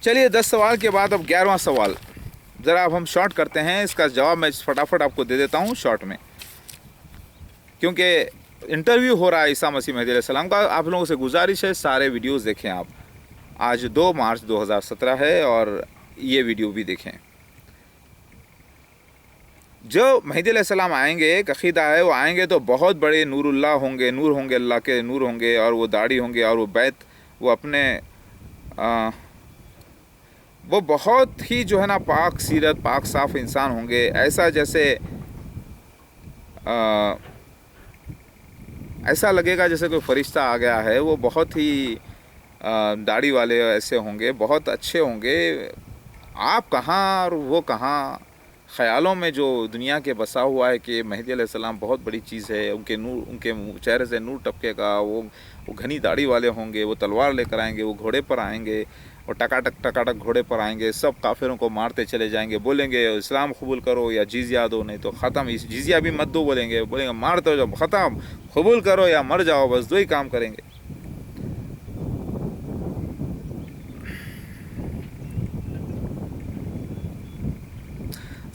चलिए 10 सवाल के बाद अब 11वां सवाल, ज़रा अब हम शॉर्ट करते हैं, इसका जवाब मैं फटाफट आपको दे देता हूँ शॉर्ट में, क्योंकि इंटरव्यू हो रहा है ईसा मसीह मेहदी अलैहिस्सलाम का। आप लोगों से गुजारिश है सारे वीडियोस देखें आप। आज 2 मार्च 2017 है और ये वीडियो भी देखें। जो मेहदी अलैहिस्सलाम आएंगे, एक अक़ीदा है, वो आएंगे तो बहुत बड़े नूरुल्लाह होंगे, नूर होंगे, अल्लाह के नूर होंगे, और वो दाढ़ी होंगे, और वो बैत, वो अपने वो बहुत ही जो है ना पाक सीरत, पाक साफ़ इंसान होंगे। ऐसा जैसे ऐसा लगेगा जैसे कोई फ़रिश्ता आ गया है। वो बहुत ही दाढ़ी वाले ऐसे होंगे, बहुत अच्छे होंगे। आप कहाँ और वो कहाँ, ख़यालों में जो दुनिया के बसा हुआ है कि मेहदी अलैहिस्सलाम बहुत बड़ी चीज़ है, उनके नूर, उनके चेहरे से नूर टपकेगा, वो घनी दाढ़ी वाले होंगे, वो तलवार लेकर आएंगे, वो घोड़े पर आएंगे, और टकाटक घोड़े पर आएंगे, सब काफिरों को मारते चले जाएंगे, बोलेंगे इस्लाम कबूल करो या जिजिया दो, नहीं तो ख़त्म, इस जिजिया भी मत दो, बोलेंगे मारते हो ख़त्म, कबूल करो या मर जाओ, बस 2 ही काम करेंगे।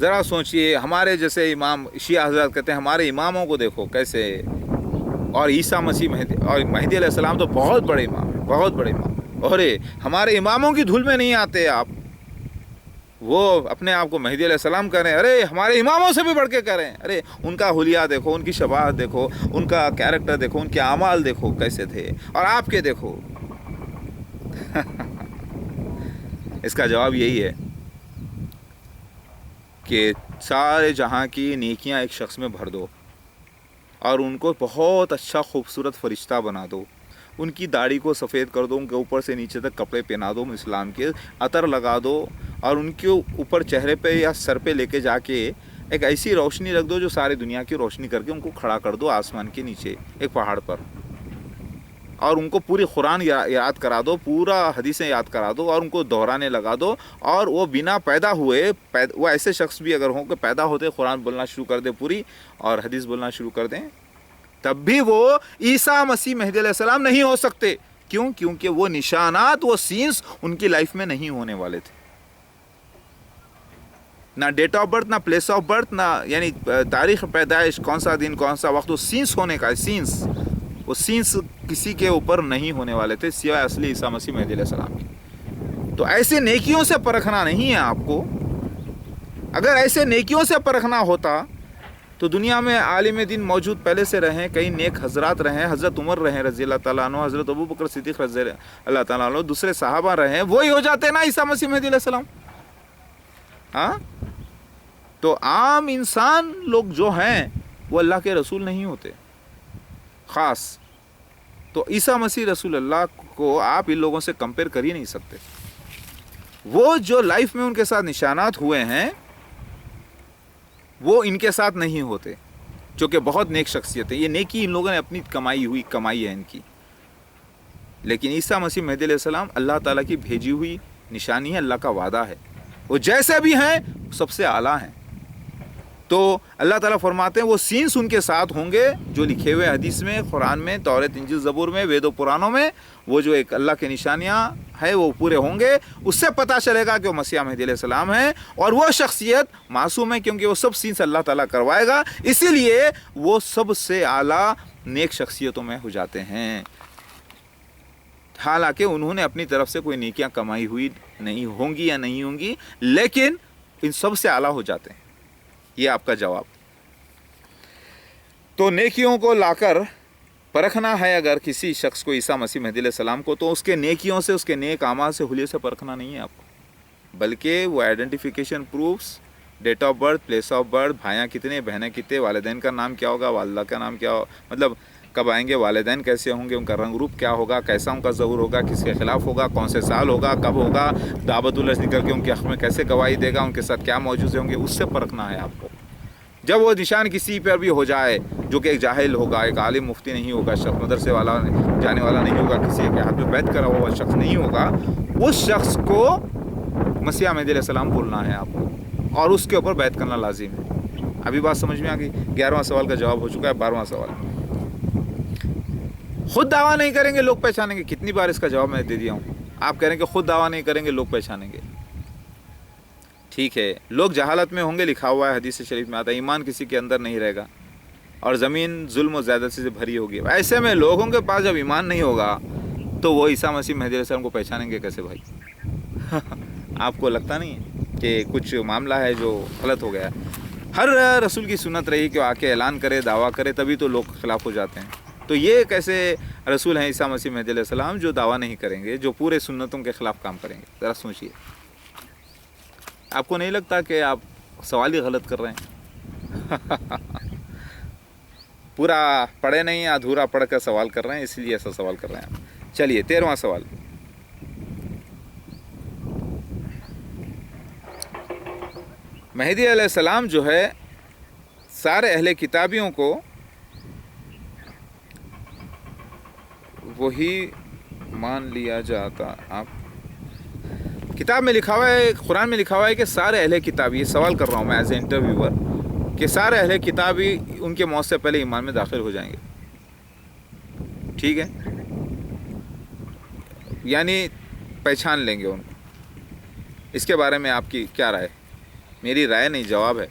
ज़रा सोचिए, हमारे जैसे इमाम शिया हज़रत कहते हैं, हमारे इमामों को देखो कैसे, और ईसा मसीह मेहदी अलैहिस्सलाम तो बहुत बड़े इमाम हैं, बहुत बड़े इमाम। अरे हमारे इमामों की धुल में नहीं आते आप, वो अपने आप को मेहदी अलैहिस्सलाम करें, अरे हमारे इमामों से भी बढ़ के करें। अरे उनका हुलिया देखो, उनकी शबाहत देखो, उनका कैरेक्टर देखो, उनके आमाल देखो कैसे थे, और आपके देखो। इसका जवाब यही है कि सारे जहाँ की नेकियां एक शख्स में भर दो, और उनको बहुत अच्छा खूबसूरत फरिश्ता बना दो, उनकी दाढ़ी को सफ़ेद कर दो, उनके ऊपर से नीचे तक कपड़े पहना दो इस्लाम के, अतर लगा दो, और उनके ऊपर चेहरे पे या सर पे लेके जाके एक ऐसी रोशनी रख दो जो सारी दुनिया की रोशनी करके उनको खड़ा कर दो आसमान के नीचे एक पहाड़ पर, और उनको पूरी कुरान याद करा दो, पूरा हदीसें याद करा दो, और उनको दोहराने लगा दो। और वो बिना पैदा हुए, वो ऐसे शख्स भी अगर हों कि पैदा होते कुरान बोलना शुरू कर दे पूरी, और हदीस बोलना शुरू कर दें, तब भी वो ईसा मसीह मेहदी अलैहिस्सलाम नहीं हो सकते। क्यों? क्योंकि वो निशानात, वो सीन्स उनकी लाइफ में नहीं होने वाले थे। ना डेट ऑफ बर्थ, ना प्लेस ऑफ बर्थ, ना यानी तारीख पैदाइश, कौन सा दिन, कौन सा वक्त, वो सीन्स होने का, सीन्स, वो सीन्स किसी के ऊपर नहीं होने वाले थे सिवाय असली ईसा मसीह मेहदी अलैहिस्सलाम के। तो ऐसे नेकियों से परखना नहीं है आपको। अगर ऐसे नेकियों से परखना होता तो दुनिया में आलिम दीन मौजूद पहले से रहे, कई नेक हजरात रहे, हज़रत उमर रहे रज़ी अल्लाह तआला अन्हु, हज़रत अबू बकर सिद्दीक़ रज़ी अल्लाह तआला अन्हु, दूसरे सहाबा रहे, वही हो जाते ना ईसा मसीह मेहदी अलैहिस्सलाम। हाँ, तो आम इंसान लोग जो हैं वो अल्लाह के रसूल नहीं होते ख़ास। तो ईसा मसीह रसूल अल्लाह को आप इन लोगों से कंपेयर कर ही नहीं सकते। वो जो लाइफ में उनके साथ निशानात हुए हैं वो इनके साथ नहीं होते, जो कि बहुत नेक शख्सियत है। ये नेकी इन लोगों ने अपनी कमाई है इनकी। लेकिन ईसा मसीह मेहदी अलैहिस्सलाम अल्लाह ताला की भेजी हुई निशानी है, अल्लाह का वादा है। वो जैसे भी हैं सबसे आला हैं। तो अल्लाह ताला फरमाते हैं वो सीन्स उनके साथ होंगे जो लिखे हुए हदीस में, कुरान में, तौरात, इंजील, ज़बूर में, वेदों पुराणों में, वो जो एक अल्लाह की निशानियाँ है वो पूरे होंगे। उससे पता चलेगा कि वो मसीह मेहदी अलैहिस्सलाम है, और वो शख्सियत मासूम है क्योंकि वो सब सीन्स अल्लाह ताला करवाएगा। इसीलिए वो सबसे आला नेक शख्सियतों में हो जाते हैं। हालांकि उन्होंने अपनी तरफ से कोई नेकियां कमाई हुई नहीं होंगी या नहीं होंगी, लेकिन इन सब से आला हो जाते हैं। ये आपका जवाब। तो नेकियों को लाकर परखना है अगर किसी शख्स को, ईसा मसीह मेहदी अलैहिस्सलाम को, तो उसके नेकियों से, उसके नेक आमाल से, हुलिये से परखना नहीं है आपको, बल्कि वो identification proofs, date of birth, place of birth, भाइयाँ कितने, बहनें कितने, वालिदैन का नाम क्या होगा, वालिदा का नाम क्या हो, मतलब कब आएंगे, वालिदैन कैसे होंगे, उनका रंग रूप क्या होगा, कैसा उनका ज़हूर होगा, किसके खिलाफ होगा, कौन से साल होगा, कब होगा, दावतुल अज़्ज़ निकल के उनके हक़ में कैसे गवाही देगा, उनके साथ क्या मौजूद होंगे, उससे परखना है आपको। जब वो निशान किसी पर भी हो जाए जो कि एक जाहिल होगा, एक आलिम मुफ्ती नहीं होगा, शख्स मदरसे वाला जाने वाला नहीं होगा, किसी के हाथ में बैत करा हुआ शख्स नहीं होगा, उस शख्स को मसीह मेहदी अलैहिस्सलाम बोलना है आपको, और उसके ऊपर बैत करना लाजिम है। अभी बात समझ में आ गई? 11वां सवाल का जवाब हो चुका है। 12वां सवाल, खुद दावा नहीं करेंगे लोग पहचानेंगे। कितनी बार इसका जवाब मैं दे दिया हूँ। آپ کہہ رہے ہیں کہ خود دعویٰ نہیں کریں گے لوگ پہچانیں گے. ٹھیک ہے, لوگ جہالت میں ہوں گے, لکھا ہوا ہے حدیث شریف میں آتا ہے ایمان کسی کے اندر نہیں رہے گا اور زمین ظلم و زیادتی سے بھری ہوگی. ایسے میں لوگوں کے پاس جب ایمان نہیں ہوگا تو وہ عیسیٰ مسیح مہدی علیہ السلام کو پہچانیں گے کیسے بھائی؟ آپ کو لگتا نہیں ہے کہ کچھ معاملہ ہے جو غلط ہو گیا؟ ہر رسول کی سنت رہی کہ وہ آ کے اعلان کرے, دعویٰ کرے, تبھی تو لوگ خلاف ہو جاتے ہیں. تو یہ کیسے رسول ہیں عیسیٰ مسیح مہدی علیہ السلام جو دعویٰ نہیں کریں گے, جو پورے سنتوں کے خلاف کام کریں گے؟ ذرا سوچیے. آپ کو نہیں لگتا کہ آپ سوال ہی غلط کر رہے ہیں؟ پورا پڑھے نہیں, ادھورا پڑھ کر سوال کر رہے ہیں, اس لیے ایسا سوال کر رہے ہیں آپ. چلیے 13واں سوال. مہدی علیہ السلام جو ہے سارے اہل کتابیوں کو وہی مان لیا جاتا. آپ کتاب میں لکھا ہوا ہے, قرآن میں لکھا ہوا ہے کہ سارے اہل کتابی, یہ سوال کر رہا ہوں میں ایز اے انٹرویور, کہ سارے اہل کتابی ان کے موت سے پہلے ایمان میں داخل ہو جائیں گے. ٹھیک ہے, یعنی پہچان لیں گے ان کو. اس کے بارے میں آپ کی کیا رائے؟ میری رائے نہیں, جواب ہے.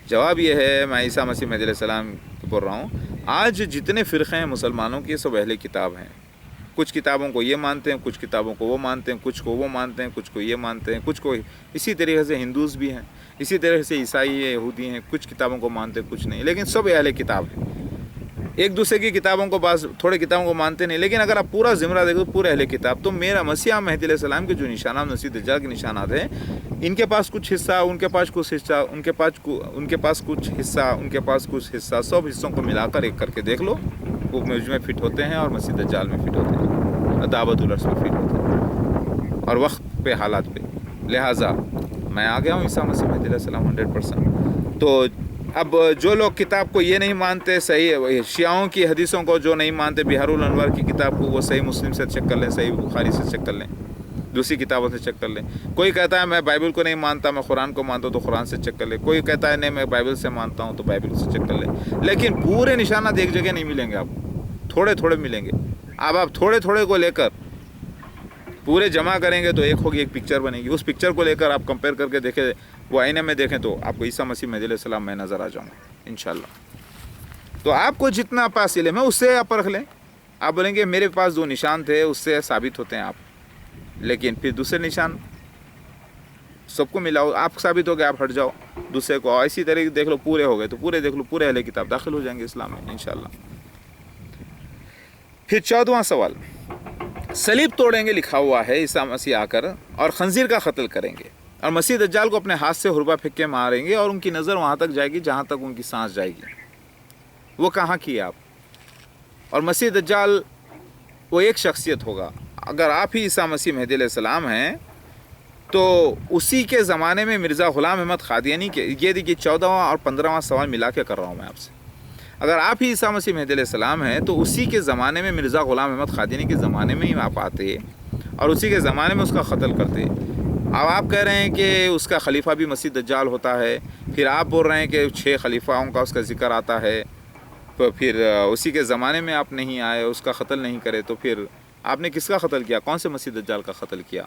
جواب یہ ہے, میں عیسیٰ مسیح مہدی علیہ السلام کو بول رہا ہوں, آج جتنے فرقے ہیں مسلمانوں کی سب اہل کتاب ہیں. کچھ کتابوں کو یہ مانتے ہیں, کچھ کتابوں کو وہ مانتے ہیں, کچھ کو وہ مانتے ہیں, کچھ کو یہ مانتے ہیں, کچھ کو اسی طریقے سے ہندوز بھی ہیں, اسی طرح سے عیسائی یہودی ہیں, کچھ کتابوں کو مانتے ہیں کچھ نہیں, لیکن سب اہل کتاب ہیں. ایک دوسرے کی کتابوں کو بعض تھوڑے کتابوں کو مانتے نہیں, لیکن اگر آپ پورا زمرہ دیکھو پورے اہل کتاب. تو میرا مسیح مہدی علیہ السلام کے جو نشانات, مسیح دجال کے نشانات ہیں, ان کے پاس کچھ حصہ, ان کے پاس کچھ حصہ, ان کے پاس کچھ حصہ, ان کے پاس کچھ حصہ, سب حصوں کو ملا کر ایک کر کے دیکھ لو, وہ مجھ میں فٹ ہوتے ہیں اور مسیح دجال میں فٹ ہوتے ہیں, دعوت الرس میں فٹ ہوتے ہیں, اور وقت پہ حالات پہ. لہٰذا میں آ گیا ہوں عیسیٰ مسیح مہدی علیہ السلام 100%. تو اب جو لوگ کتاب کو یہ نہیں مانتے, صحیح شیعوں کی حدیثوں کو جو نہیں مانتے, بہار الانوار کی کتاب کو, وہ صحیح مسلم سے چیک کر لیں, صحیح بخاری سے چیک کر لیں, دوسری کتابوں سے چیک کر لیں. کوئی کہتا ہے میں بائبل کو نہیں مانتا, میں قرآن کو مانتا ہوں, تو قرآن سے چیک کر لیں. کوئی کہتا ہے نہیں میں بائبل سے مانتا ہوں, تو بائبل سے چیک کر لیں. لیکن پورے نشانات ایک جگہ نہیں ملیں گے آپ کو, تھوڑے تھوڑے ملیں گے. اب آپ تھوڑے تھوڑے کو لے کر پورے جمع کریں گے تو ایک ہوگی, ایک پکچر بنے گی. اس پکچر کو لے کر آپ کمپیئر کر کے دیکھیں, وہ آئینے میں دیکھیں تو آپ کو عیسیٰ مسیح مہدی علیہ السلام میں نظر آ جاؤں گا انشاءاللہ. تو آپ کو جتنا پاس علم ہے اس سے آپ پرکھ لیں. آپ بولیں گے میرے پاس 2 نشان تھے, اس سے ثابت ہوتے ہیں آپ, لیکن پھر دوسرے نشان سب کو ملاؤ, آپ ثابت ہو گئے, آپ ہٹ جاؤ دوسرے کو. اسی طرح دیکھ لو, پورے ہو گئے تو پورے دیکھ لو, پورے اہل کتاب داخل ہو جائیں گے اسلام میں انشاءاللہ. پھر 14واں سوال. صلیب توڑیں گے لکھا ہوا ہے, عیسیٰ مسیح آ کر اور خنزیر کا قتل کریں گے, اور مسیح دجال کو اپنے ہاتھ سے حربہ پھینک کے ماریں گے, اور ان کی نظر وہاں تک جائے گی جہاں تک ان کی سانس جائے گی. وہ کہاں کی آپ؟ اور مسیح دجال وہ ایک شخصیت ہوگا. اگر آپ ہی عیسیٰ مسیح مہدی علیہ السلام ہیں تو اسی کے زمانے میں مرزا غلام احمد قادیانی کے, یہ دیکھیے 14واں اور 15واں سوال ملا کے کر رہا ہوں میں آپ سے. اگر آپ ہی عیسیٰ مسیح مہدی علیہ السلام ہیں تو اسی کے زمانے میں مرزا غلام احمد قادیانی کے زمانے میں ہی آپ آتے اور اسی کے زمانے میں اس کا قتل کرتے. اب آپ کہہ رہے ہیں کہ اس کا خلیفہ بھی مسیح دجال ہوتا ہے, پھر آپ بول رہے ہیں کہ 6 خلیفاؤں کا اس کا ذکر آتا ہے, تو پھر اسی کے زمانے میں آپ نہیں آئے, اس کا قتل نہیں کرے, تو پھر آپ نے کس کا قتل کیا؟ کون سے مسیح دجال کا قتل کیا؟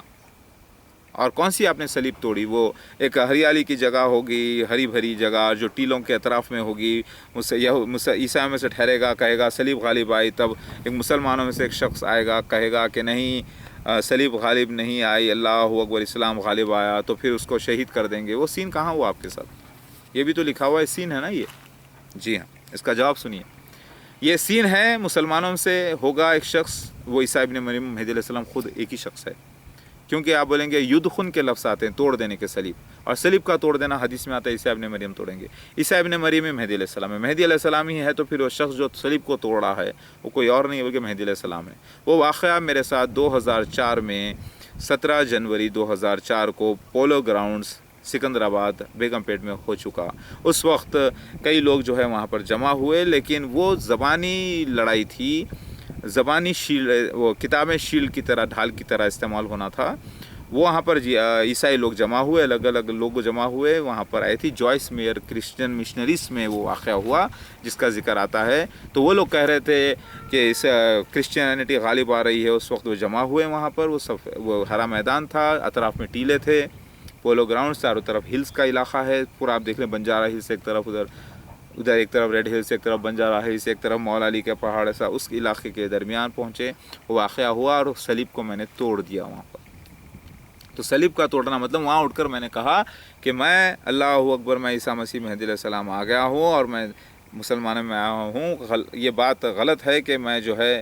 اور کون سی آپ نے صلیب توڑی؟ وہ ایک ہریالی کی جگہ ہوگی, ہری بھری جگہ جو ٹیلوں کے اطراف میں ہوگی, عیسائیوں میں سے ٹھہرے گا, کہے گا صلیب غالب آئی, تب ایک مسلمانوں میں سے ایک شخص آئے گا کہے گا کہ نہیں صلیب غالب نہیں آئی, اللہ اکبر, اسلام غالب آیا, تو پھر اس کو شہید کر دیں گے. وہ سین کہاں ہوا آپ کے ساتھ؟ یہ بھی تو لکھا ہوا ہے سین ہے نا یہ. جی ہاں, اس کا جواب سنیے. یہ سین ہے, مسلمانوں سے ہوگا ایک شخص, وہ عیسیٰ ابن مریم مہدی علیہ السلام خود ایک ہی شخص ہے. کیونکہ آپ بولیں گے یدخن کے لفظ آتے ہیں توڑ دینے کے صلیب, اور صلیب کا توڑ دینا حدیث میں آتا ہے عیسیٰ ابن مریم توڑیں گے. عیسیٰ ابن مریم مہدی علیہ السلام ہے, مہدی علیہ السلام ہی ہے, تو پھر وہ شخص جو صلیب کو توڑا ہے وہ کوئی اور نہیں بلکہ مہدی علیہ السلام ہے. وہ واقعہ میرے ساتھ 2004 میں 17 جنوری 2004 کو پولو گراؤنڈز سکندرآباد بیگم پیٹ میں ہو چکا. اس وقت کئی لوگ جو ہے وہاں پر جمع ہوئے, لیکن وہ زبانی لڑائی تھی, زبانی شیل, وہ کتابیں شیل کی طرح, ڈھال کی طرح استعمال ہونا تھا. وہ वहाँ पर ईसाई लोग जमा हुए, अलग अलग लोग जमा हुए, वहाँ पर आई थी जॉइस मेयर क्रिश्चियन मिशनरीज में वो वाक़या हुआ जिसका ज़िक्र आता है। तो वो लोग कह रहे थे कि इस क्रिश्चियनिटी गालिब आ रही है। उस वक्त वो जमा हुए वहाँ पर, वो हरा मैदान था, अतराफ़ में टीले थे, पोलो ग्राउंड, चारों तरफ हिल्स का इलाका है पूरा। आप देख लें, बंजारा हिल्स एक तरफ, उधर एक तरफ रेड हिल्स, एक तरफ बंजारा हिल्स, एक तरफ मौला अली का पहाड़, ऐसा उस इलाके के दरमियान पहुँचे, वो वाक़या हुआ और सलीब को मैंने तोड़ दिया वहाँ पर। तो सलीब का तोड़ना मतलब वहाँ उठकर मैंने कहा कि मैं अल्लाह अकबर, मैं ईसा मसीह महदी अलैहिस्सलाम आ गया हूँ और मैं मुसलमानों में आया हूँ। ये बात गलत है कि मैं जो है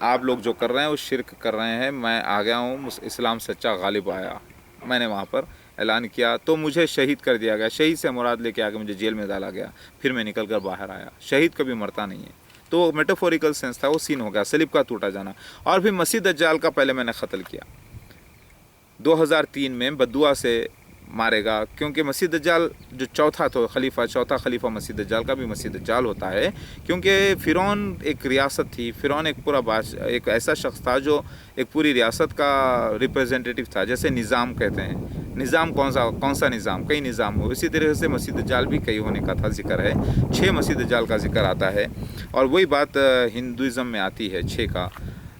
आप लोग जो कर रहे हैं वो शिरक कर रहे हैं, मैं आ गया हूँ, इस्लाम सच्चा गालिब आया। मैंने वहाँ पर ऐलान किया तो मुझे शहीद कर दिया गया। शहीद से मुराद लेके आके मुझे जेल में डाला गया, फिर मैं निकल कर बाहर आया। शहीद कभी मरता नहीं है। तो मेटाफोरिकल सेंस था, वो सीन हो गया, सलीब का टूटा जाना। और फिर मसीह दज्जाल का पहले मैंने कत्ल किया 2003 में, बद्दुआ से मारेगा, क्योंकि मसीह दज्जाल जो चौथा खलीफा मसीह दज्जाल का भी मसीह दज्जाल होता है। क्योंकि फ़िरौन एक रियासत थी, फ़िरौन एक पूरा एक ऐसा शख्स था जो एक पूरी रियासत का रिप्रेजेंटेटिव था। जैसे निज़ाम कहते हैं, निज़ाम कौन सा निज़ाम, कई निज़ाम हो, इसी तरह से मसीह दज्जाल भी कई होने का था जिक्र है। 6 मसीह दज्जाल का जिक्र आता है और वही बात हिंदुज़म में आती है 6 का,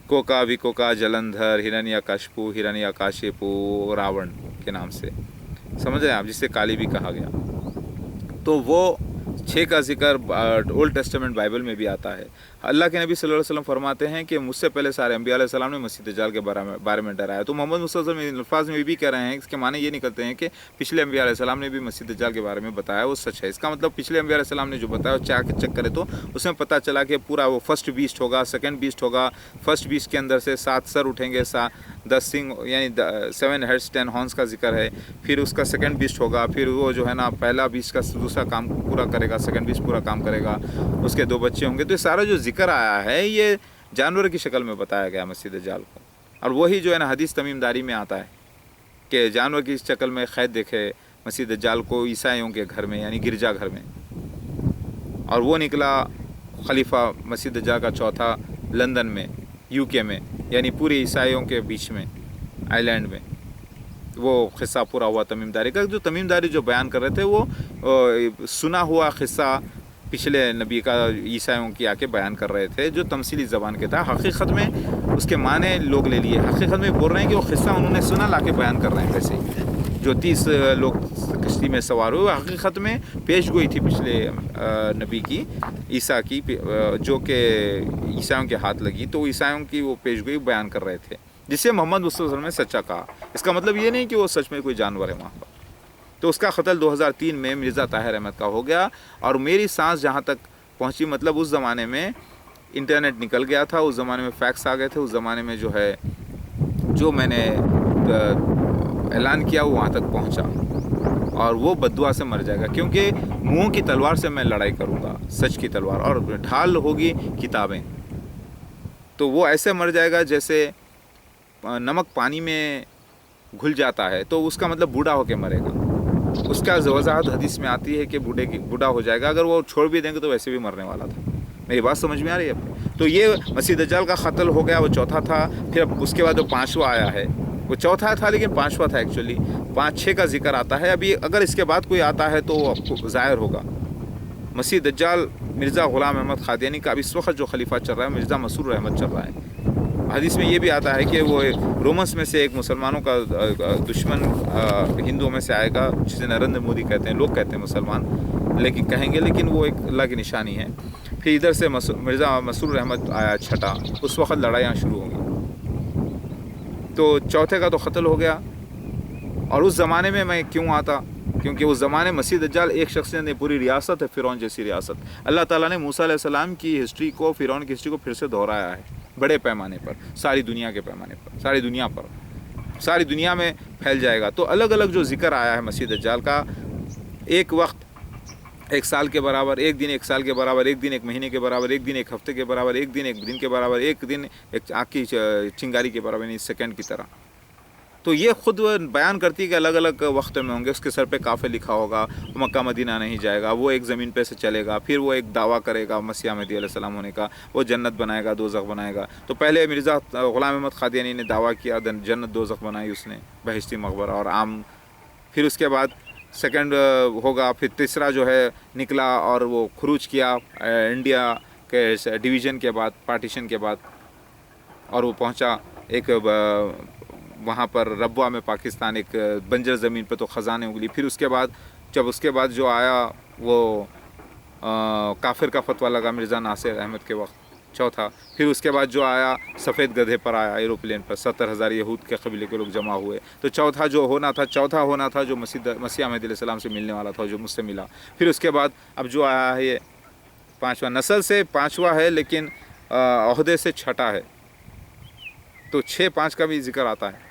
कोका, विकोका, जलंधर, हिरण्यकशिपु, हिरण्यकाशिपु, रावण के नाम से, समझ रहे हैं आप, जिसे काली भी कहा गया। तो वो 6 का जिक्र ओल्ड टेस्टामेंट बाइबल में भी आता है। अल्लाह के नबी सल्लल्लाहु अलैहि वसल्लम फरमाते हैं कि मुझसे पहले सारे अंबिया अलैहि सलाम ने मसीह दज्जाल के बारे में डराया। तो मोहम्मद मुस्तफ़ा में अल्फाज में भी कह रहे हैं, इसके माने ये नहीं करते हैं कि पिछले अंबिया अलैहि सलाम ने भी मसीह दज्जाल के बारे में बताया वो सच है। इसका मतलब पिछले अंबिया अलैहि सलाम ने जो बताया वो चेक करे तो उसमें पता चला कि पूरा वो फर्स्ट बीस्ट होगा, सेकेंड बीस्ट होगा। फर्स्ट बीस्ट के अंदर से 7 सर उठेंगे, 10 सिंग यानी 7 हेड्स 10 हॉर्न्स का जिक्र है। फिर उसका सेकेंड बीस्ट होगा, फिर वो जो है ना पहला बीस्ट का दूसरा काम पूरा करेगा, सेकेंड बीस्ट पूरा काम करेगा, उसके 2 बच्चे होंगे। तो ये सारा जो जिक्र आया है ये जानवर की शक्ल में बताया गया मसीह दज्जाल को। और वही जो है ना हदीस तमीमदारी में आता है कि जानवर की शक्ल में क़ैद देखे मसीह दज्जाल को ईसाइयों के घर में, यानी गिरजा घर में, और वो निकला खलीफा मसीह दज्जाल का चौथा लंदन में, यूके में, यानी पूरे ईसाइयों के बीच में, आइलैंड में। वो क़िस्सा पूरा हुआ तमीमदारी का। जो तमीमदारी जो बयान कर रहे थे वो सुना हुआ क़िस्सा पिछले नबी का ईसाइयों की आके बयान कर रहे थे, जो तमसीली ज़बान के था। हकीकत में उसके माने लोग ले लिए, हकीकत में बोल रहे हैं कि वो क़िस्सा उन्होंने सुना लाके बयान कर रहे हैं। वैसे ही जो 30 लोग कश्ती में सवार हुए, हकीकत में पेश गोई थी पिछले नबी की, ईसा की, जो कि ईसाइयों के हाथ लगी। तो ईसाइयों की वो पेश गोई बयान कर रहे थे, जिसे मोहम्मद मुस्तफ़ा ने सच्चा कहा। इसका मतलब ये नहीं कि वो सच में कोई जानवर है वहाँ पर। तो उसका कत्ल 2003 में मिर्ज़ा ताहिर अहमद का हो गया। और मेरी सांस जहाँ तक पहुँची, मतलब उस ज़माने में इंटरनेट निकल गया था, उस ज़माने में फैक्स आ गए थे, उस ज़माने में जो है जो मैंने ऐलान किया वो वहाँ तक पहुँचा। और वो बद्दुआ से मर जाएगा, क्योंकि मुँह की तलवार से मैं लड़ाई करूँगा, सच की तलवार, और ढाल होगी किताबें। तो वो ऐसे मर जाएगा जैसे नमक पानी में घुल जाता है, तो उसका मतलब बूढ़ा होके मरेगा। उसका वजाहत हदीस में आती है कि बूढ़ा हो जाएगा। अगर वो छोड़ भी देंगे तो वैसे भी मरने वाला था। मेरी बात समझ में आ रही है? तो ये मसीह दज्जाल का कत्ल हो गया, वो चौथा था। फिर उसके बाद जो 5वां आया है, वो चौथा था लेकिन 5वां था एक्चुअली। 5-6 का जिक्र आता है। अभी अगर इसके बाद कोई आता है तो आपको ज़ाहिर होगा। मसीह दज्जाल मिर्ज़ा ग़ुलाम अहमद क़ादियानी का अभी इस वक्त जो खलीफा चल रहा है मिर्ज़ा मसूर अहमद चल रहा है। हदीस में ये भी आता है कि वो रोमन्स में से एक मुसलमानों का दुश्मन हिंदुओं में से आएगा, जिसे नरेंद्र मोदी कहते हैं, लोग कहते हैं मुसलमान लेकिन कहेंगे, लेकिन वो एक अल्लाह की निशानी है। फिर इधर से मिर्ज़ा मसूर अहमद आया छठा, उस वक्त लड़ाइयाँ शुरू होंगी। तो चौथे का तो कत्ल हो गया। और उस ज़माने में मैं क्यों आता, क्योंकि उस ज़माने मसीह दज्जाल एक शख्स ने पूरी रियासत है, फ़िरौन जैसी रियासत। अल्लाह ताला ने मूसा अलैहिस्सलाम की हिस्ट्री को, फ़िरौन की हिस्ट्री को फिर से दोहराया है बड़े पैमाने पर, सारी दुनिया के पैमाने पर, सारी दुनिया में फैल जाएगा। तो अलग अलग जो जिक्र आया है मसीह दज्जाल का, एक वक्त 1 साल के बराबर, एक दिन 1 साल के बराबर, एक दिन 1 महीने के बराबर, एक दिन 1 हफ्ते के बराबर, एक दिन 1 दिन के बराबर, एक दिन 1 आँख की चिंगारी के बराबर, यानी सेकंड की तरह। تو یہ خود بیان کرتی ہے کہ الگ الگ وقت میں ہوں گے، اس کے سر پہ کافر لکھا ہوگا، وہ مکہ مدینہ نہیں جائے گا، وہ ایک زمین پہ سے چلے گا، پھر وہ ایک دعویٰ کرے گا مسیح مہدی علیہ السلام ہونے کا، وہ جنت بنائے گا، دوزخ بنائے گا۔ تو پہلے مرزا غلام احمد قادیانی نے دعویٰ کیا، جنت دوزخ بنائی اس نے، بہشتی مقبرہ اور عام، پھر اس کے بعد سیکنڈ ہوگا، پھر تیسرا جو ہے نکلا اور وہ خروج کیا انڈیا کے ڈویژن کے بعد، پارٹیشن کے بعد، اور وہ پہنچا ایک وہاں پر ربوہ میں پاکستان، ایک بنجر زمین پہ تو خزانے اگلی۔ پھر اس کے بعد جب اس کے بعد جو آیا وہ کافر کا فتویٰ لگا مرزا ناصر احمد کے وقت، چوتھا۔ پھر اس کے بعد جو آیا سفید گدھے پر آیا ایروپلین پر، 70,000 یہود کے قبیلے کے لوگ جمع ہوئے۔ تو چوتھا ہونا تھا جو مسیح مہدی علیہ السلام سے ملنے والا تھا، جو مجھ سے ملا۔ پھر اس کے بعد اب جو آیا ہے یہ پانچواں، نسل سے پانچواں ہے لیکن عہدے سے چھٹا ہے، تو 6-5 کا بھی ذکر آتا ہے۔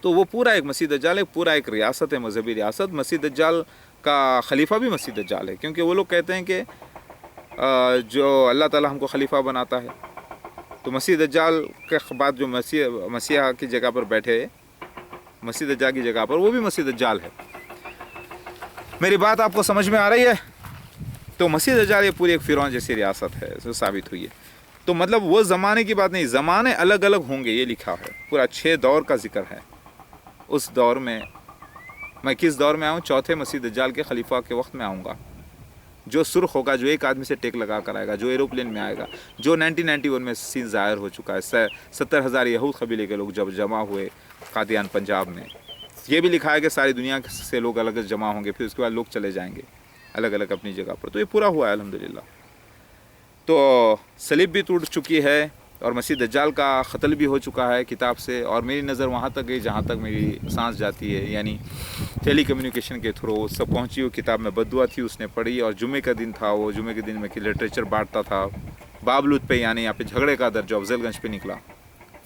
تو وہ پورا ایک مسیح دجال ہے، پورا ایک ریاست ہے، مذہبی ریاست۔ مسیح دجال کا خلیفہ بھی مسیح دجال ہے، کیونکہ وہ لوگ کہتے ہیں کہ جو اللہ تعالیٰ ہم کو خلیفہ بناتا ہے، تو مسیح دجال کے بعد جو مسیح کی جگہ پر بیٹھے، مسیح دجال کی جگہ پر، وہ بھی مسیح دجال ہے۔ میری بات آپ کو سمجھ میں آ رہی ہے؟ تو مسیح دجال یہ پوری ایک فرعون جیسی ریاست ہے، جو ثابت ہوئی ہے۔ تو مطلب وہ زمانے کی بات نہیں، زمانے الگ الگ ہوں گے، یہ لکھا ہے، پورا 6 دور کا ذکر ہے۔ اس دور میں میں کس دور میں آؤں؟ چوتھے مسیح دجال کے خلیفہ کے وقت میں آؤں گا، جو سرخ ہوگا، جو ایک آدمی سے ٹیک لگا کر آئے گا، جو ایروپلین میں آئے گا، جو 1991 میں سین ظاہر ہو چکا ہے۔ 70,000 یہود قبیلے کے لوگ جب جمع ہوئے قادیان پنجاب میں، یہ بھی لکھا ہے کہ ساری دنیا سے لوگ الگ جمع ہوں گے، پھر اس کے بعد لوگ چلے جائیں گے الگ الگ اپنی جگہ پر۔ تو یہ پورا ہوا ہے الحمدللہ۔ تو صلیب بھی ٹوٹ چکی ہے، اور مسیح دجال کا قتل بھی ہو چکا ہے کتاب سے، اور میری نظر وہاں تک گئی جہاں تک میری سانس جاتی ہے، یعنی ٹیلی کمیونیکیشن کے تھرو سب پہنچی ہوئی کتاب میں بددعا تھی، اس نے پڑھی، اور جمعے کا دن تھا، وہ جمعے کے دن میں لٹریچر بانٹتا تھا بابلود پہ، یعنی یہاں پہ جھگڑے کا در جو افضل گنج پہ نکلا۔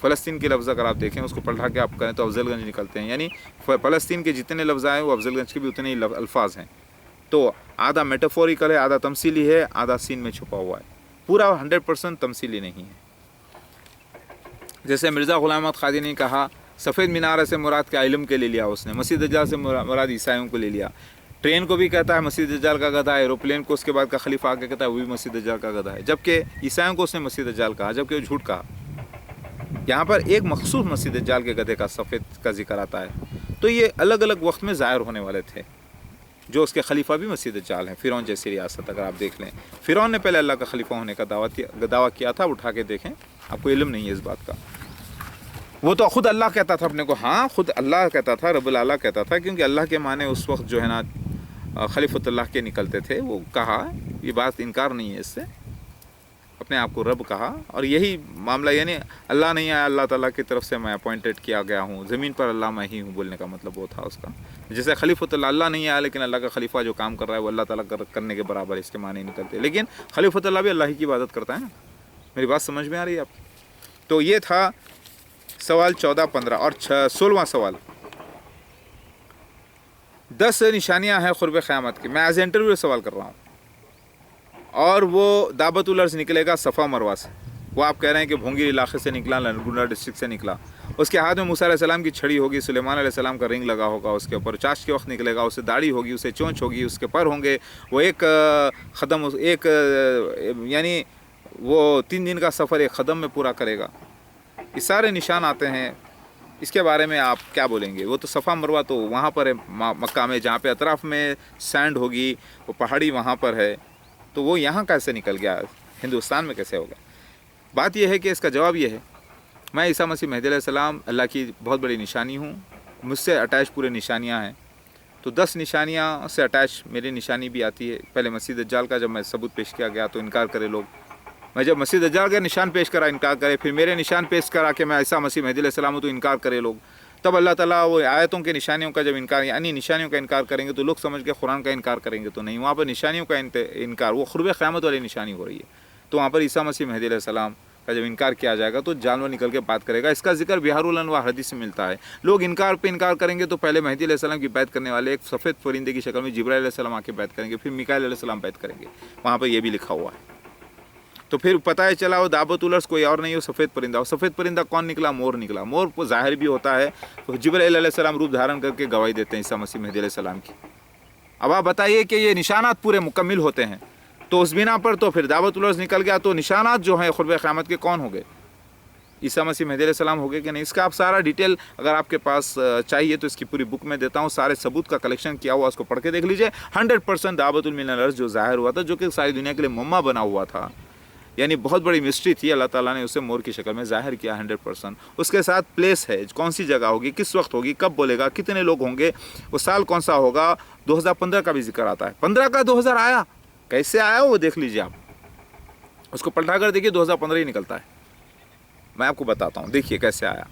فلسطین کے لفظ اگر آپ دیکھیں، اس کو پلٹا کے آپ کریں تو افضل گنج نکلتے ہیں، یعنی فلسطین کے جتنے لفظ آئے وہ افضل گنج کے بھی اتنے ہی الفاظ ہیں۔ تو آدھا میٹافوریکل ہے، آدھا تمثیلی ہے، آدھا سین میں چھپا ہوا ہے، پورا 100% تمثیلی نہیں ہے۔ جیسے مرزا غلام احمد قادیانی نے کہا سفید مینار سے مراد کا علم کے لے لیا اس نے، مسیح دجال سے مراد عیسائیوں کو لے لیا۔ ٹرین کو بھی کہتا ہے مسیح دجال کا گدھا ہے، ایروپلین کو اس کے بعد کا خلیفہ آ کے کہتا ہے وہ بھی مسیح دجال کا گدھا ہے، جبکہ عیسائیوں کو اس نے مسیح دجال کہا، جبکہ وہ جھوٹ کہا۔ یہاں پر ایک مخصوص مسیح دجال کے گدھے کا سفید کا ذکر آتا ہے۔ تو یہ الگ الگ وقت میں ظاہر ہونے والے تھے، جو اس کے خلیفہ بھی مسیح دجال ہیں۔ فرعون جیسی ریاست اگر آپ دیکھ لیں، فرعون نے پہلے اللہ کا خلیفہ ہونے کا دعویٰ کیا تھا، اٹھا کے دیکھیں، آپ کو علم نہیں ہے اس بات کا۔ وہ تو خود اللہ کہتا تھا اپنے کو، ہاں خود اللہ کہتا تھا، رب العلیٰ کہتا تھا، کیونکہ اللہ کے معنی اس وقت جو ہے نا خلیفۃ اللہ کے نکلتے تھے، وہ کہا، یہ بات انکار نہیں ہے اس سے، اپنے آپ کو رب کہا۔ اور یہی معاملہ، یعنی اللہ نہیں آیا، اللہ تعالیٰ کی طرف سے میں اپوائنٹڈ کیا گیا ہوں، زمین پر اللہ میں ہی ہوں بولنے کا مطلب وہ تھا اس کا۔ جیسے خلیفۃ اللہ نہیں آیا، لیکن اللہ کا خلیفہ جو کام کر رہا ہے وہ اللہ تعالیٰ کرنے کے برابر اس کے معنی نکلتے، لیکن خلیفۃ اللہ بھی اللہ ہی کی عبادت کرتا ہے نا۔ میری بات سمجھ میں آ رہی ہے آپ کی؟ تو یہ تھا سوال 14، 15 اور 16واں سوال، 10 نشانیاں ہیں قرب قیامت کی۔ میں ایز انٹرویو سوال کر رہا ہوں، اور وہ دعوت الارض نکلے گا صفا مروہ سے۔ وہ آپ کہہ رہے ہیں کہ بھونگیر علاقے سے نکلا، نرگونڈا ڈسٹرکٹ سے نکلا، اس کے ہاتھ میں موسیٰ علیہ السلام کی چھڑی ہوگی، سلیمان علیہ السلام کا رنگ لگا ہوگا اس کے اوپر، چاشت کے وقت نکلے گا، اسے داڑھی ہوگی، اسے چونچ ہوگی، اس کے پر ہوں گے، وہ ایک قدم، یعنی وہ 3 دن کا سفر ایک قدم میں پورا کرے گا۔ یہ سارے نشان آتے ہیں، اس کے بارے میں آپ کیا بولیں گے؟ وہ تو صفا مروہ تو وہاں پر ہے مکہ میں، جہاں پہ اطراف میں سینڈ ہوگی، وہ پہاڑی وہاں پر ہے، تو وہ یہاں کیسے نکل گیا؟ ہندوستان میں کیسے ہوگا؟ بات یہ ہے کہ اس کا جواب یہ ہے، میں عیسیٰ مسیح مہدی علیہ السلام اللہ کی بہت بڑی نشانی ہوں، مجھ سے اٹیچ پورے نشانیاں ہیں۔ تو 10 نشانیاں سے اٹیچ میری نشانی بھی آتی ہے۔ پہلے مسیح دجال کا جب میں ثبوت پیش کیا گیا تو انکار کرے لوگ، میں جب مسیح دجال کا نشان پیش کرا انکار کرے، پھر میرے نشان پیش کرا کہ میں عیسیٰ مسیح مہدی علیہ السلام ہوں تو انکار کرے لوگ، تب اللہ تعالیٰ وہ آیتوں کے نشانیوں کا جب انکار، یعنی نشانیوں کا انکار کریں گے تو لوگ سمجھ کے قرآن کا انکار کریں گے، تو نہیں، وہاں پر نشانیوں کا انکار، وہ قرب قیامت والی نشانی ہو رہی ہے۔ تو وہاں پر عیسیٰ مسیح مہدی علیہ السلام کا جب انکار کیا جائے گا تو جانور نکل کے بات کرے گا۔ اس کا ذکر بہار الانوار حدیث سے ملتا ہے۔ لوگ انکار پہ انکار کریں گے تو پہلے مہدی علیہ السلام کی بیعت کرنے والے ایک سفید پرندے کی شکل میں جبرائیل علیہ السلام آ کے بیعت کریں گے، پھر میکائیل علیہ السلام بیعت کریں گے، وہاں پر یہ بھی لکھا ہوا ہے۔ तो फिर पता है चला वो दाबत उलर्स कोई और नहीं, वो सफ़ेद परिंदा। और सफ़ेद परिंदा कौन निकला? मोर निकला। मोर को ज़ाहिर भी होता है, तो जिब्राइल अलैहिस्सलाम रूप धारण करके गवाही देते हैं ईसा मसीह मेहदी अलैहिस्सलाम की। अब आप बताइए कि ये निशानात पूरे मुकम्मिल होते हैं, तो उस बिना पर तो फिर दावत उलर्स निकल गया, तो निशानात जो हैं खुर्ब क़यामत के कौन हो गए? ईसा मसीह मेहदी अलैहिस्सलाम हो गए कि नहीं? इसका आप सारा डिटेल अगर आपके पास चाहिए तो इसकी पूरी बुक में देता हूँ, सारे सबूत का कलेक्शन किया हुआ, उसको पढ़ के देख लीजिए। 100% दावतुल मिनल अर्ज़ जो ज़ाहिर हुआ था, जो कि सारी दुनिया के लिए मम्मा बना हुआ था, यानी बहुत बड़ी मिस्ट्री थी, अल्लाह ताला ने उसे मोर की शक्ल में ज़ाहिर किया 100%। उसके साथ प्लेस है, कौन सी जगह होगी, किस वक्त होगी, कब बोलेगा, कितने लोग होंगे, वो साल कौन सा होगा। 2015 का भी जिक्र आता है। 15 का 2000 आया, कैसे आया वो देख लीजिए आप, उसको पलटा कर देखिए 2015 ही निकलता है। मैं आपको बताता हूँ, देखिए कैसे आया।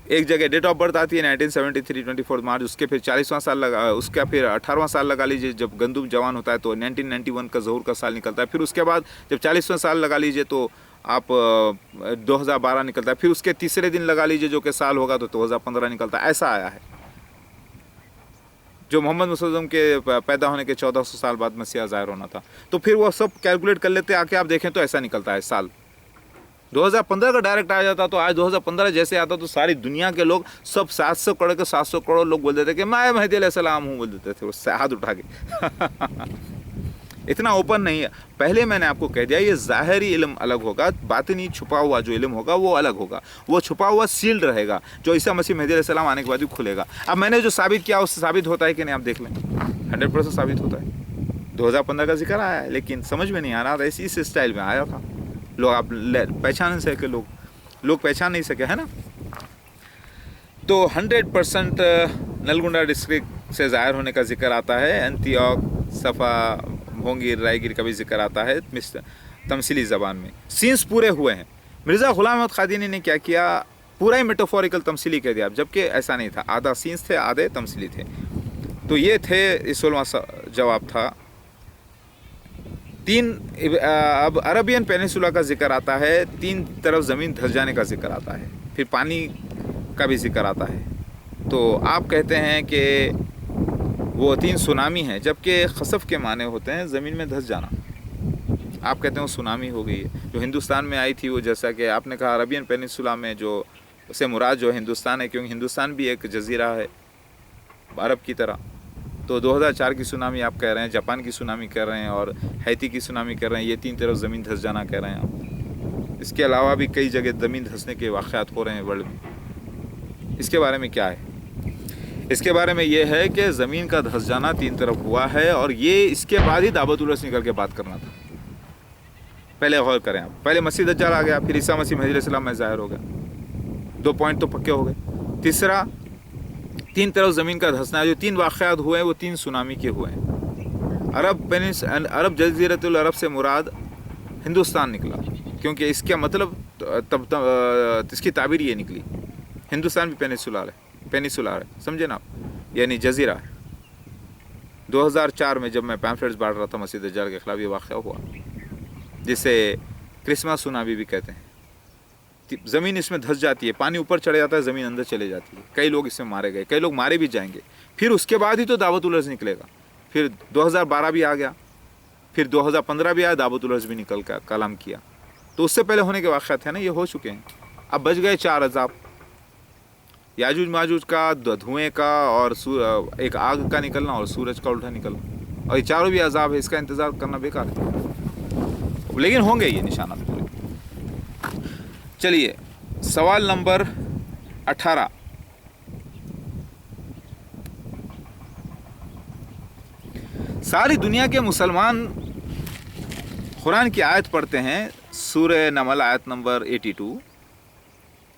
एक जगह डेट ऑफ बर्थ आती है 1973 24 मार्च, उसके फिर 40वां साल लगा, उसका फिर 18वां साल लगा लीजिए, जब गंदुम जवान होता है तो 1991 का ज़हूर का साल निकलता है। फिर उसके बाद जब 40वां साल लगा लीजिए तो आप 2012 निकलता है। फिर उसके तीसरे दिन लगा लीजिए जो कि साल होगा तो 2015 निकलता है। ऐसा आया है, जो मोहम्मद मुसल्लम के पैदा होने के 1400 साल बाद मसीहा ज़ाहिर होना था। तो फिर वो सब कैलकुलेट कर लेते आके, आप देखें तो ऐसा निकलता है साल 2015 का डायरेक्ट आ जाता। तो आज 2015 जैसे आता तो सारी दुनिया के लोग सब 700 करोड़ के 700 करोड़ लोग बोल देते कि मैं मेहदी अलैहिस्सलाम हूँ, बोल देते थे उससे हाथ उठा के। इतना ओपन नहीं है। पहले मैंने आपको कह दिया, ये ज़ाहिरी इल्म अलग होगा, बातिनी छुपा हुआ जो इल्म होगा वो अलग होगा। वो छुपा हुआ सील्ड रहेगा, जो ईसा मसीह मेहदी अलैहिस्सलाम आने के बाद ही खुलेगा। अब मैंने जो साबित किया उससे साबित होता है कि नहीं, आप देख लें, 100% साबित होता है। 2015 का जिक्र आया है, लेकिन समझ में नहीं आ रहा था, इस स्टाइल में आया था। लोग आप पहचान नहीं सके, लोग पहचान नहीं सके, है ना। तो 100% नलगुंडा डिस्ट्रिक्ट से ज़ाहिर होने का जिक्र आता है। एंतियोक, सफ़ा, भोंगीर, रायगीर का भी जिक्र आता है तमसीली ज़बान में। सीन्स पूरे हुए हैं। मिर्ज़ा ग़ुलाम अहमद क़ादियानी ने क्या किया, पूरा ही मेटाफोरिकल तमसीली कह दिया, जबकि ऐसा नहीं था। आधा सीन्स थे, आधे तमसीली थे। तो ये थे, इस 16वां जवाब था। अब अरबियन पेनिसुला का जिक्र आता है, 3 तरफ ज़मीन धंस जाने का जिक्र आता है, फिर पानी का भी जिक्र आता है। तो आप कहते हैं कि वो 3 सुनामी हैं, जबकि खसफ के माने होते हैं ज़मीन में धंस जाना। आप कहते हैं वो सुनामी हो गई है जो हिंदुस्तान में आई थी। वो जैसा कि आपने कहा अरबियन पेनिसुला में जो उससे मुराद जो हिंदुस्तान है, क्योंकि हिंदुस्तान भी एक जजीरा है अरब की तरह। तो 2004 की सुनामी आप कह रहे हैं, जापान की सुनामी कह रहे हैं, और हैती की सुनामी कह रहे हैं। ये 3 तरफ ज़मीन धंस जाना कह रहे हैं आप। इसके अलावा भी कई जगह ज़मीन धंसने के वाक़यात हो रहे हैं वर्ल्ड में। इसके बारे में क्या है? इसके बारे में ये है कि ज़मीन का धंस जाना 3 तरफ हुआ है, और ये इसके बाद ही दावत उलर्स निकल के बात करना था। पहले गौर करें आप, पहले मसीह दज्जाल आ गया, फिर ईसा मसीह मेहदी अलैहिस्सलाम में ज़ाहिर हो गया। 2 पॉइंट तो पक्के हो गए। तीसरा, 3 तरफ ज़मीन का धंसना, जो 3 वाक़यात हुए हैं वो 3 सुनामी के हुए हैं। अरब जज़ीरतुल अरब से मुराद हिंदुस्तान निकला, क्योंकि इसका मतलब तब इसकी ताबीर ये निकली, हिंदुस्तान भी पेनिसुला है, समझे ना आप, यानी जजीरा है। 2004 में जब मैं पैम्फलेट्स बांट रहा था मसीह दज्जाल के खिलाफ, ये वाक़या हुआ, जिसे क्रिसमस सुनामी भी कहते हैं। ज़मीन इसमें धंस जाती है, पानी ऊपर चढ़ जाता है, ज़मीन अंदर चले जाती है। कई लोग इसमें मारे गए, कई लोग मारे भी जाएंगे। फिर उसके बाद ही तो दावत उलर्स निकलेगा। फिर 2012 भी आ गया, फिर 2015 भी आया, दावत उलर्स भी निकल कर कलाम किया। तो उससे पहले होने के वाक़यात हैं ना, ये हो चुके हैं। अब बच गए 4 अज़ाब, याजूज माजूज का, धुएँ का, और एक आग का निकलना, और सूरज का उल्टा निकलना। और ये चारों भी अज़ाब है, इसका इंतज़ार करना बेकार है, लेकिन होंगे ये निशानात पूरे। चलिए, सवाल नंबर 18। सारी दुनिया के मुसलमान कुरान की आयत पढ़ते हैं, सूरह नमल आयत नंबर 82।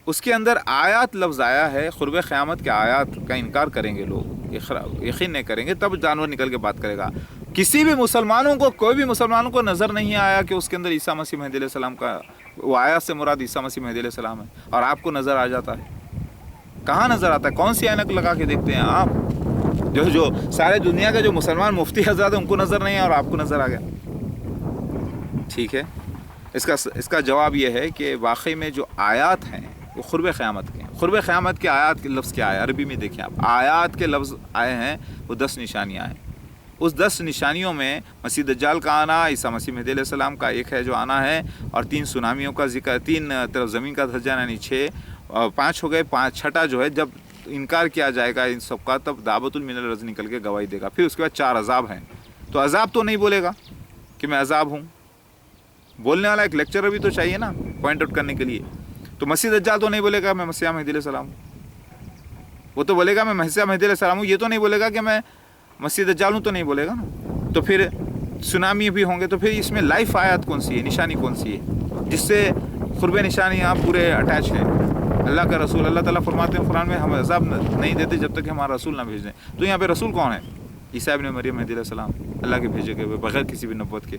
उसके अंदर आयत लफ्ज़ आया है, क़ुर्ब क़यामत के आयत का इनकार करेंगे लोग, यकीन नहीं करेंगे, तब जानवर निकल के बात करेगा। किसी भी मुसलमानों को, कोई भी मुसलमानों को नज़र नहीं आया कि उसके अंदर ईसा मसीह मेहदी अलैहिस्सलाम का, वो आयत से मुराद ईसा मसीह मेहदी अलैहिस्सलाम है, और आपको नज़र आ जाता है। कहाँ नज़र आता है? कौन सी ऐनक लगा के देखते हैं आप? जो सारे दुनिया के जो मुसलमान मुफ्ती हज़रात हैं उनको नज़र नहीं है, और आपको नज़र आ गया। ठीक है, इसका जवाब ये है कि वाकई में जो आयात हैं वो क़ुर्ब क़यामत के हैं। क़ुर्ब क़यामत के आयात के लफ्ज़ क्या है? अरबी में देखिए आप, आयात के लफ्ज़ आए हैं वो 10 निशानियाँ हैं। اس 10 نشانیوں میں مسیح دجال کا آنا، عیسیٰ مسیح مہدی علیہ السلام کا ایک ہے جو آنا ہے، اور 3 سونامیوں کا ذکر، 3 طرف زمین کا دھس جانا، یعنی 6 اور 5 ہو گئے، 6واں جو ہے جب انکار کیا جائے گا ان سب کا، تب دعوت المن الرز نکل کے گواہی دے گا۔ پھر اس کے بعد 4 عذاب ہیں، تو عذاب تو نہیں بولے گا کہ میں عذاب ہوں، بولنے والا ایک لیکچرر بھی تو چاہیے نا پوائنٹ آؤٹ کرنے کے لیے۔ تو مسیح دجال تو نہیں بولے گا میں مسیح مہدی علیہ السلام ہوں، وہ تو بولے گا میں مسیح مہدی علیہ السلام ہوں، یہ تو نہیں بولے گا کہ میں مسیح دجال ہوں، تو نہیں بولے گا نا۔ تو پھر سونامی بھی ہوں گے، تو پھر اس میں لائف آیات کون سی ہے، نشانی کون سی ہے جس سے قرب نشانیاں پورے اٹیچ ہیں؟ اللہ کا رسول، اللہ تعالیٰ فرماتے ہیں قرآن میں ہم عذاب نہیں دیتے جب تک کہ ہمارا رسول نہ بھیج دیں۔ تو یہاں پہ رسول کون ہے؟ عیسیٰ ابن مریم مہدی علیہ السلام، اللہ کے بھیجے گئے ہوئے، بغیر کسی بھی نبوت کے،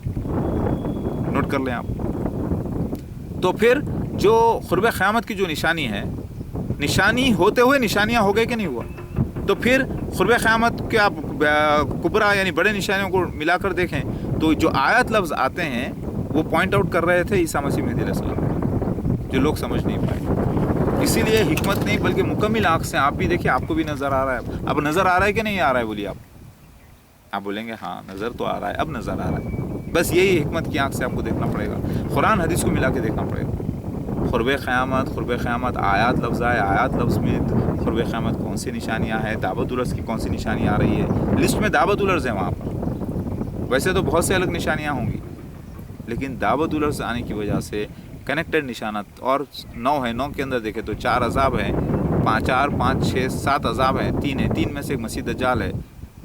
نوٹ کر لیں آپ۔ تو پھر جو قرب قیامت کی جو نشانی ہے، نشانی ہوتے ہوئے نشانیاں ہو گئے کہ نہیں ہوا؟ تو پھر قرب قیامت کے آپ کبرا یعنی بڑے نشانیوں کو ملا کر دیکھیں تو جو آیت لفظ آتے ہیں وہ پوائنٹ آؤٹ کر رہے تھے عیسیٰ مسیح مہدی علیہ السلام، جو لوگ سمجھ نہیں پائے۔ اسی لیے حکمت نہیں بلکہ مکمل آنکھ سے آپ بھی دیکھیں، آپ کو بھی نظر آ رہا ہے۔ اب نظر آ رہا ہے کہ نہیں آ رہا ہے بولیے آپ بولیں گے ہاں نظر تو آ رہا ہے، اب نظر آ رہا ہے۔ بس یہی حکمت کی آنکھ سے آپ کو دیکھنا پڑے گا، قرآن حدیث کو ملا کے دیکھنا پڑے گا۔ قرب قیامت آیات لفظ آئے، آیات لفظ میں قرب قیامت کون سی نشانیاں ہیں، دعوت العرض کی کون سی نشانی آ رہی ہے، لسٹ میں دعوت العرض ہے وہاں پر۔ ویسے تو بہت سے الگ نشانیاں ہوں گی، لیکن دعوت العرض آنے کی وجہ سے کنیکٹڈ نشانات، اور 9 ہے، 9 کے اندر دیکھیں تو 4 عذاب ہیں، 4 5 6 7 عذاب ہیں، 3 ہیں، 3 میں سے ایک مسیح دجال ہے،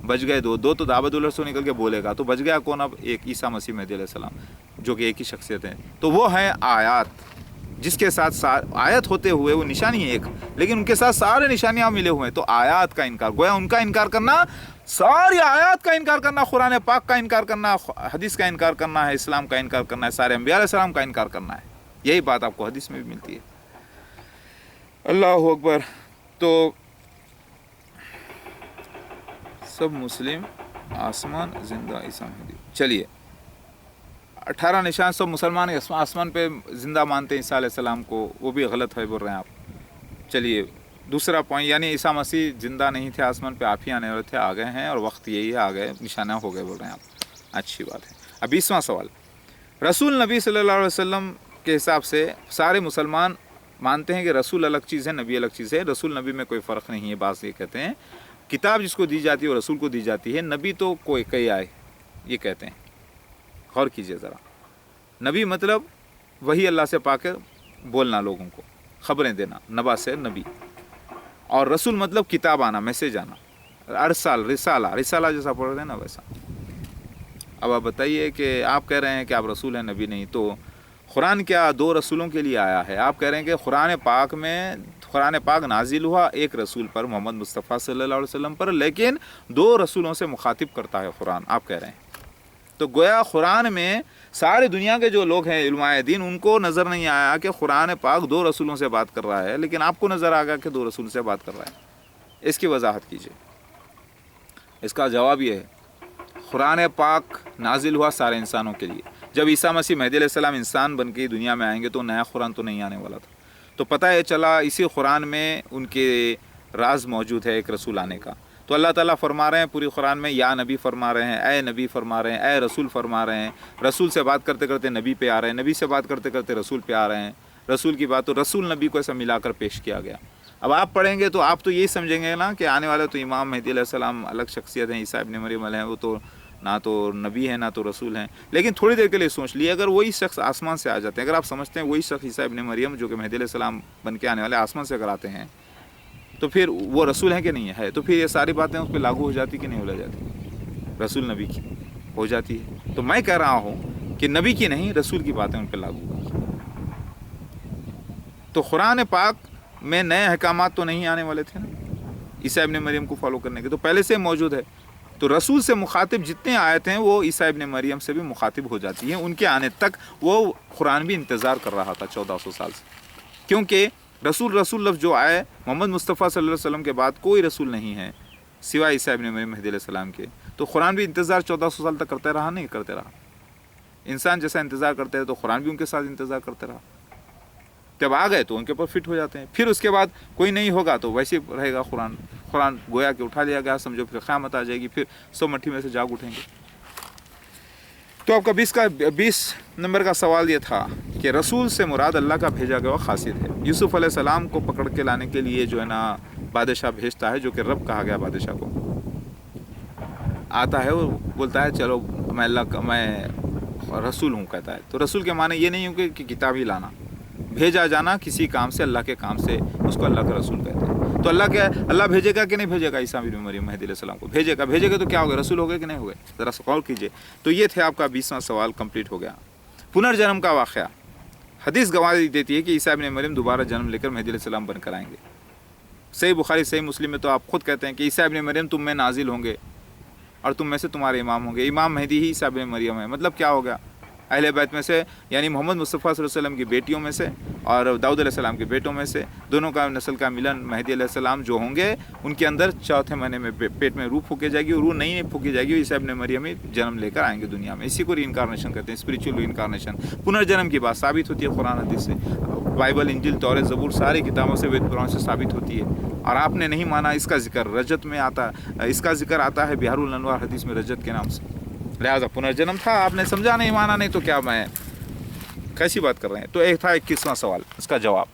بچ گئے 2 تو دعوت العرض سے نکل کے بولے گا، تو بچ گیا کون اب؟ ایک عیسیٰ مسیح مہدی علیہ السلام، جو کہ ایک ہی شخصیت ہے۔ تو وہ ہے آیات، جس کے ساتھ آیت ہوتے ہوئے وہ نشانی ہے ایک، لیکن ان کے ساتھ سارے نشانیاں ملے ہوئے ہیں۔ تو آیات کا انکار، گویا ان کا انکار کرنا، ساری آیات کا انکار کرنا، قرآن پاک کا انکار کرنا، حدیث کا انکار کرنا ہے، اسلام کا انکار کرنا ہے، سارے انبیاء علیہ السلام کا انکار کرنا ہے۔ یہی بات آپ کو حدیث میں بھی ملتی ہے۔ اللہ اکبر۔ تو سب مسلم آسمان زندہ عیسیٰ مہدی، چلیے 18 نشان سب مسلمان آسمان پہ زندہ مانتے ہیں عیسیٰ علیہ السلام کو، وہ بھی غلط ہے بول رہے ہیں آپ۔ چلیے دوسرا پوائنٹ، یعنی عیسیٰ مسیح زندہ نہیں تھے آسمان پہ، آپ ہی آنے والے تھے، آ گئے ہیں، اور وقت یہی ہے، آ گئے، نشانہ ہو گئے بول رہے ہیں آپ۔ اچھی بات ہے۔ اب 20واں سوال، رسول نبی صلی اللہ علیہ وسلم کے حساب سے سارے مسلمان مانتے ہیں کہ رسول الگ چیز ہے، نبی الگ چیز ہے، رسول نبی میں کوئی فرق نہیں ہے۔ بعض یہ کہتے ہیں کتاب جس کو دی جاتی ہے وہ رسول کو دی جاتی ہے، نبی تو کوئی کئی آئے، یہ کہتے ہیں۔ غور کیجئے ذرا، نبی مطلب وہی اللہ سے پا کے بولنا، لوگوں کو خبریں دینا، نبا سے نبی، اور رسول مطلب کتاب آنا، میسیج آنا، رسالہ جیسا پڑھ رہے ہیں نا ویسا۔ اب آپ بتائیے کہ آپ کہہ رہے ہیں کہ آپ رسول ہیں، نبی نہیں، تو قرآن کیا 2 رسولوں کے لیے آیا ہے؟ آپ کہہ رہے ہیں کہ قرآن پاک نازل ہوا ایک رسول پر، محمد مصطفیٰ صلی اللہ علیہ وسلم پر، لیکن 2 رسولوں سے مخاطب کرتا ہے قرآن، آپ کہہ رہے ہیں۔ تو گویا قرآن میں سارے دنیا کے جو لوگ ہیں علماء دین، ان کو نظر نہیں آیا کہ قرآن پاک 2 رسولوں سے بات کر رہا ہے، لیکن آپ کو نظر آ گیا کہ 2 رسول سے بات کر رہا ہے۔ اس کی وضاحت کیجئے۔ اس کا جواب یہ ہے، قرآن پاک نازل ہوا سارے انسانوں کے لیے۔ جب عیسیٰ مسیح مہدی علیہ السلام انسان بن کے دنیا میں آئیں گے تو نیا قرآن تو نہیں آنے والا تھا، تو پتہ یہ چلا اسی قرآن میں ان کے راز موجود ہے ایک رسول آنے کا۔ تو اللہ تعالیٰ فرما رہے ہیں پوری قرآن میں، یا نبی فرما رہے ہیں، اے نبی فرما رہے ہیں، اے رسول فرما رہے ہیں، رسول سے بات کرتے کرتے نبی پہ آ رہے ہیں، نبی سے بات کرتے کرتے رسول پہ آ رہے ہیں، رسول کی بات، تو رسول نبی کو ایسا ملا کر پیش کیا گیا۔ اب آپ پڑھیں گے تو آپ تو یہی سمجھیں گے نا کہ آنے والے تو امام مہدی علیہ السلام الگ شخصیت ہیں، عیسیٰ ابن مریم علیہ، وہ تو نہ تو نبی ہیں نہ تو رسول ہیں۔ لیکن تھوڑی دیر کے لیے سوچ لیے، اگر وہی شخص آسمان سے آ جاتے ہیں، اگر آپ سمجھتے ہیں وہی شخص عیسیٰ ابن مریم جو کہ مہدی علیہ السلام بن کے آنے والے آسمان سے اگر آتے ہیں، تو پھر وہ رسول ہیں کہ نہیں ہے؟ تو پھر یہ ساری باتیں اس پہ لاگو ہو جاتی کہ نہیں ہو جاتی؟ رسول نبی کی ہو جاتی ہے۔ تو میں کہہ رہا ہوں کہ نبی کی نہیں، رسول کی باتیں ان پہ لاگو ہوگی۔ تو قرآن پاک میں نئے احکامات تو نہیں آنے والے تھے نا عیسیٰ ابن مریم کو فالو کرنے کے، تو پہلے سے موجود ہے۔ تو رسول سے مخاطب جتنے آیت ہیں وہ عیسیٰ ابن مریم سے بھی مخاطب ہو جاتی ہیں۔ ان کے آنے تک وہ قرآن بھی انتظار کر رہا تھا 1400 سال سے، کیونکہ رسول لفظ جو آئے محمد مصطفیٰ صلی اللہ علیہ وسلم کے بعد کوئی رسول نہیں ہے سوائے عیسیٰ ابن مریم مہدی علیہ السلام کے، تو قرآن بھی انتظار 1400 سال تک کرتے رہا، نہیں کرتے رہا؟ انسان جیسا انتظار کرتے ہیں تو قرآن بھی ان کے ساتھ انتظار کرتے رہا۔ جب آ گئے تو ان کے اوپر فٹ ہو جاتے ہیں، پھر اس کے بعد کوئی نہیں ہوگا تو ویسے رہے گا قرآن कुरान गोया कि उठा लिया गया, समझो फिर क़यामत आ जाएगी, फिर सब मट्टी में से जाग उठेंगे। तो आपका 20 नंबर का सवाल ये था कि रसूल से मुराद अल्लाह का भेजा गया खासियत है। यूसुफ अलैहिस्सलाम को पकड़ के लाने के लिए जो है ना बादशाह भेजता है, जो कि रब कहा गया बादशाह को, आता है वो बोलता है चलो मैं अल्लाह का मैं रसूल हूँ कहता है। तो रसूल के माने ये नहीं हो कि किताब ही लाना, भेजा जाना किसी काम से, अल्लाह के काम से, उसको अल्लाह का रसूल कहते हैं। तो अल्लाह भेजेगा कि नहीं भेजेगा ईसा बिन मरियम मेहदी अलैहिस्सलाम को? भेजेगा तो क्या हो गया, रसूल हो गए कि नहीं हो गए? ज़रा गौर कीजिए। तो ये थे आपका 20वां सवाल कंप्लीट हो गया। पुनर्जन्म का वाक़या, हदीस गवाही देती है कि ईसा बिन मरियम दोबारा जन्म लेकर मेहदी अलैहिस्सलाम बनकर आएंगे। सही बुखारी सही मुस्लिम में तो आप खुद कहते हैं कि ईसा बिन मरियम तुम में नाजिल होंगे और तुम में से तुम्हारे इमाम होंगे। इमाम मेहदी ही ईसा बिन मरियम है। मतलब क्या हो गया, अहले बैत में से, यानी मोहम्मद मुस्तफ़ा सल्लल्लाहु अलैहि वसल्लम की बेटियों में से और दाऊद अलैहिस्सलाम के बेटों में से, दोनों का नस्ल का मिलन, मेहदी अलैहिस्सलाम जो होंगे उनके अंदर चौथे महीने में पेट में रूह फूकी जाएगी, और रूह नहीं फूकी जाएगी, ईसा इब्न मरियम ही जन्म लेकर आएंगे दुनिया में। इसी को रीइंकारनेशन कहते हैं, स्पिरिचुअल रीइंकारनेशन। पुनर्जन्म की बात साबित होती है कुरान हदीस से, बाइबल, इंजिल, तौरात, ज़बूर सारी किताबों से, वेद पुराण से साबित होती है। और आपने नहीं माना, इसका जिक्र रजत में आता, इसका जिक्र आता है बिहारुल अनवार हदीस में रजत के नाम से। लिहाजा पुनर्जन्म था, आपने समझा नहीं, माना नहीं, तो क्या मैं कैसी बात कर रहे हैं? तो एक था 21वां सवाल, इसका जवाब।